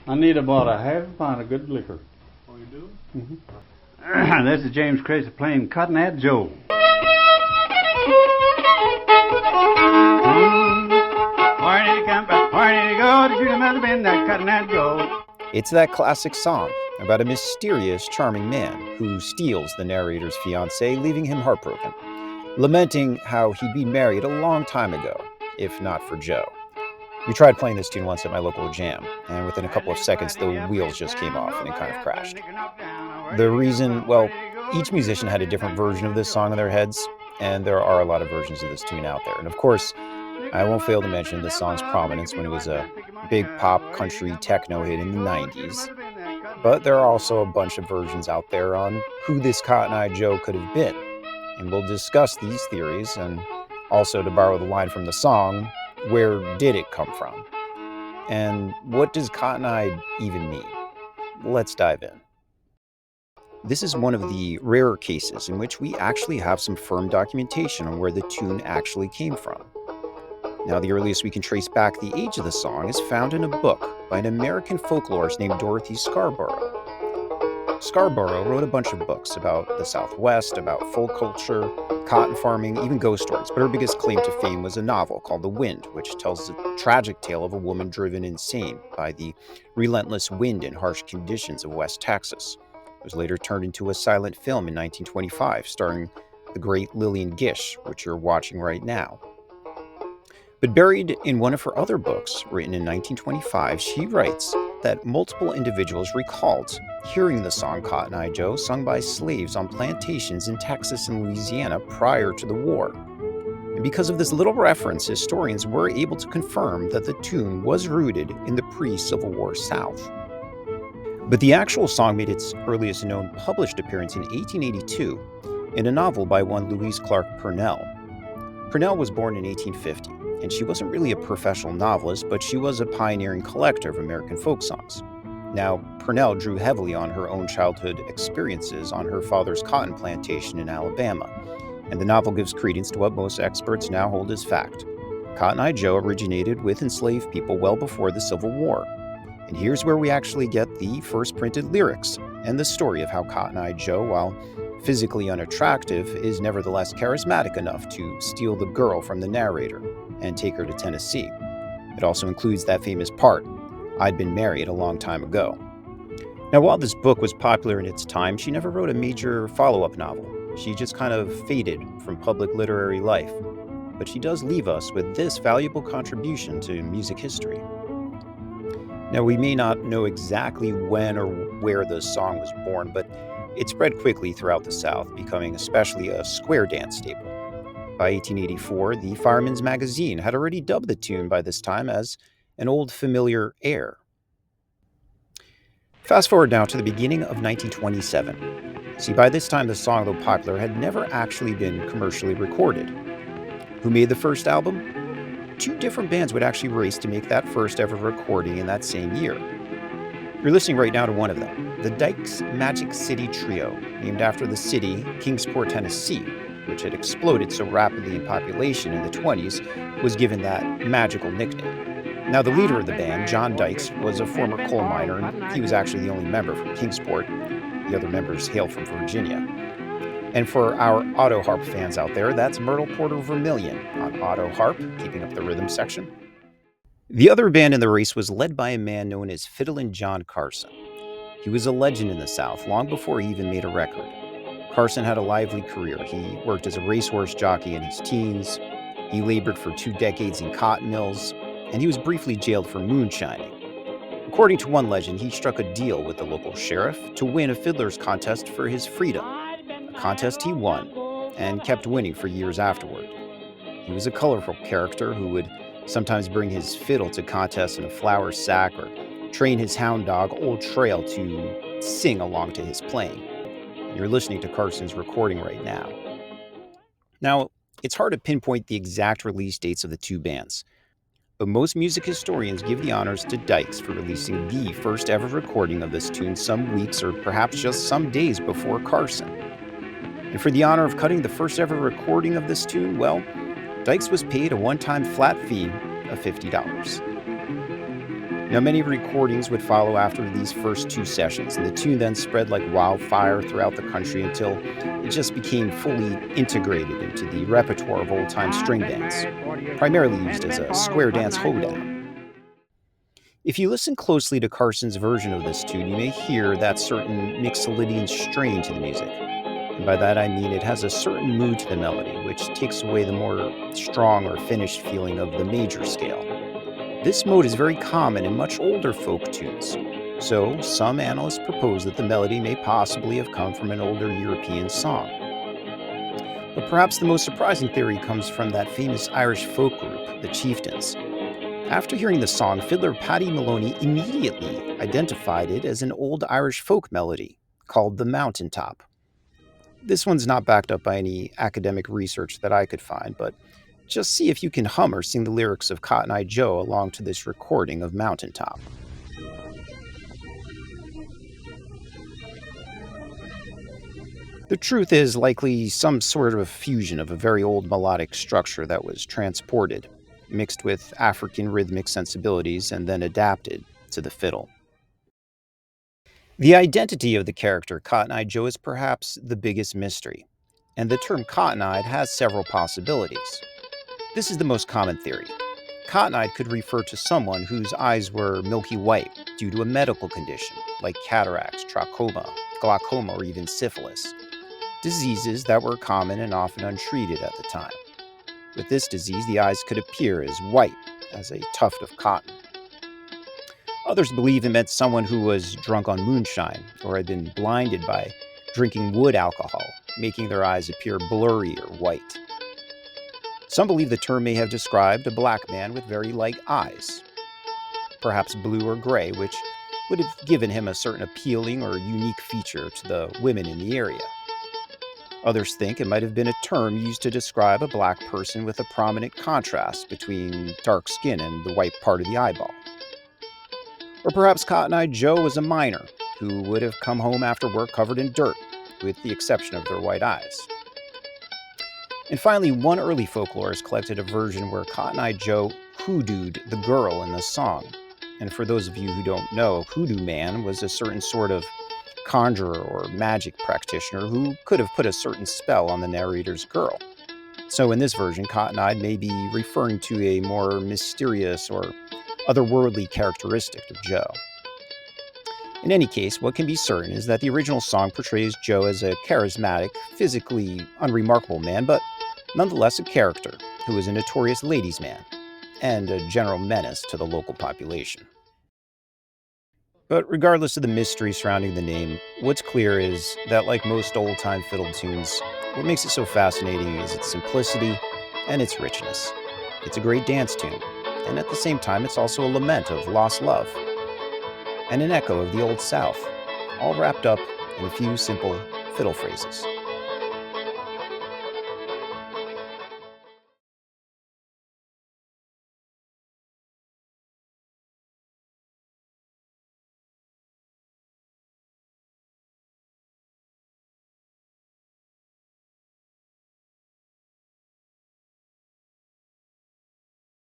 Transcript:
I need about a half a pint of good liquor. Oh, you do? Mm-hmm. This is James Crazy playing Cotton Hat Joe. Where did he come from? Where did he go? To shoot him out of bend, that Cotton Hat Joe. It's that classic song about a mysterious, charming man who steals the narrator's fiancée, leaving him heartbroken, lamenting how he'd been married a long time ago, if not for Joe. We tried playing this tune once at my local jam, and within a couple of seconds, the wheels just came off and it kind of crashed. The reason, well, each musician had a different version of this song in their heads, and there are a lot of versions of this tune out there. And of course, I won't fail to mention the song's prominence when it was a big pop, country, techno hit in the 90s. But there are also a bunch of versions out there on who this Cotton Eye Joe could have been. And we'll discuss these theories, and also, to borrow the line from the song, where did it come from? And what does cotton-eyed even mean? Let's dive in. This is one of the rarer cases in which we actually have some firm documentation on where the tune actually came from. Now, the earliest we can trace back the age of the song is found in a book by an American folklorist named Dorothy Scarborough. Scarborough wrote a bunch of books about the Southwest, about folk culture, cotton farming, even ghost stories, but her biggest claim to fame was a novel called The Wind, which tells the tragic tale of a woman driven insane by the relentless wind and harsh conditions of West Texas. It was later turned into a silent film in 1925, starring the great Lillian Gish, which you're watching right now. But buried in one of her other books, written in 1925, she writes that multiple individuals recalled hearing the song Cotton Eye Joe sung by slaves on plantations in Texas and Louisiana prior to the war. And because of this little reference, historians were able to confirm that the tune was rooted in the pre-Civil War South. But the actual song made its earliest known published appearance in 1882 in a novel by one Louise Clark Purnell. Purnell was born in 1850. And she wasn't really a professional novelist, but she was a pioneering collector of American folk songs. Now, Purnell drew heavily on her own childhood experiences on her father's cotton plantation in Alabama, and the novel gives credence to what most experts now hold as fact. Cotton Eye Joe originated with enslaved people well before the Civil War. And here's where we actually get the first printed lyrics and the story of how Cotton Eye Joe, while physically unattractive, is nevertheless charismatic enough to steal the girl from the narrator and take her to Tennessee. It also includes that famous part, "I'd been married a long time ago." Now, while this book was popular in its time, she never wrote a major follow-up novel. She just kind of faded from public literary life. But she does leave us with this valuable contribution to music history. Now, we may not know exactly when or where the song was born, but it spread quickly throughout the South, becoming especially a square dance staple. By 1884, the Fireman's Magazine had already dubbed the tune by this time as an old familiar air. Fast forward now to the beginning of 1927. See, by this time the song, though popular, had never actually been commercially recorded. Who made the first album? Two different bands would actually race to make that first ever recording in that same year. You're listening right now to one of them, the Dykes Magic City Trio, named after the city, Kingsport, Tennessee, which had exploded so rapidly in population in the 20s, was given that magical nickname. Now, the leader of the band, John Dykes, was a former coal miner, and he was actually the only member from Kingsport. The other members hail from Virginia. And for our auto harp fans out there, that's Myrtle Porter Vermillion on auto harp, keeping up the rhythm section. The other band in the race was led by a man known as Fiddlin John Carson. He was a legend in the South long before he even made a record. Carson had a lively career. He worked as a racehorse jockey in his teens, he labored for 2 decades in cotton mills, and he was briefly jailed for moonshining. According to one legend, he struck a deal with the local sheriff to win a fiddler's contest for his freedom, a contest he won and kept winning for years afterward. He was a colorful character who would sometimes bring his fiddle to contests in a flour sack or train his hound dog, Old Trail, to sing along to his playing. You're listening to Carson's recording right now. Now, it's hard to pinpoint the exact release dates of the two bands, but most music historians give the honors to Dykes for releasing the first ever recording of this tune some weeks or perhaps just some days before Carson. And for the honor of cutting the first ever recording of this tune, well, Dykes was paid a one-time flat fee of $50. Now, many recordings would follow after these first two sessions, and the tune then spread like wildfire throughout the country until it just became fully integrated into the repertoire of old-time string bands, primarily used as a square dance hoedown. If you listen closely to Carson's version of this tune, you may hear that certain Mixolydian strain to the music. And by that I mean it has a certain mood to the melody, which takes away the more strong or finished feeling of the major scale. This mode is very common in much older folk tunes, so some analysts propose that the melody may possibly have come from an older European song. But perhaps the most surprising theory comes from that famous Irish folk group, the Chieftains. After hearing the song, fiddler Paddy Maloney immediately identified it as an old Irish folk melody called the Mountaintop. This one's not backed up by any academic research that I could find, but just see if you can hum or sing the lyrics of Cotton Eye Joe along to this recording of Mountaintop. The truth is likely some sort of a fusion of a very old melodic structure that was transported, mixed with African rhythmic sensibilities, and then adapted to the fiddle. The identity of the character Cotton Eye Joe is perhaps the biggest mystery, and the term cotton-eyed has several possibilities. This is the most common theory. Cotton-eyed could refer to someone whose eyes were milky white due to a medical condition like cataracts, trachoma, glaucoma, or even syphilis, diseases that were common and often untreated at the time. With this disease, the eyes could appear as white as a tuft of cotton. Others believe it meant someone who was drunk on moonshine or had been blinded by drinking wood alcohol, making their eyes appear blurry or white. Some believe the term may have described a black man with very light eyes, perhaps blue or gray, which would have given him a certain appealing or unique feature to the women in the area. Others think it might have been a term used to describe a black person with a prominent contrast between dark skin and the white part of the eyeball. Or perhaps Cotton Eye Joe was a miner who would have come home after work covered in dirt, with the exception of their white eyes. And finally, one early folklorist collected a version where Cotton Eye Joe hoodooed the girl in the song. And for those of you who don't know, hoodoo man was a certain sort of conjurer or magic practitioner who could have put a certain spell on the narrator's girl. So in this version, Cotton-eyed may be referring to a more mysterious or otherworldly characteristic of Joe. In any case, what can be certain is that the original song portrays Joe as a charismatic, physically unremarkable man, but nonetheless a character who is a notorious ladies' man and a general menace to the local population. But regardless of the mystery surrounding the name, what's clear is that, like most old-time fiddle tunes, what makes it so fascinating is its simplicity and its richness. It's a great dance tune, and at the same time it's also a lament of lost love and an echo of the Old South, all wrapped up in a few simple fiddle phrases.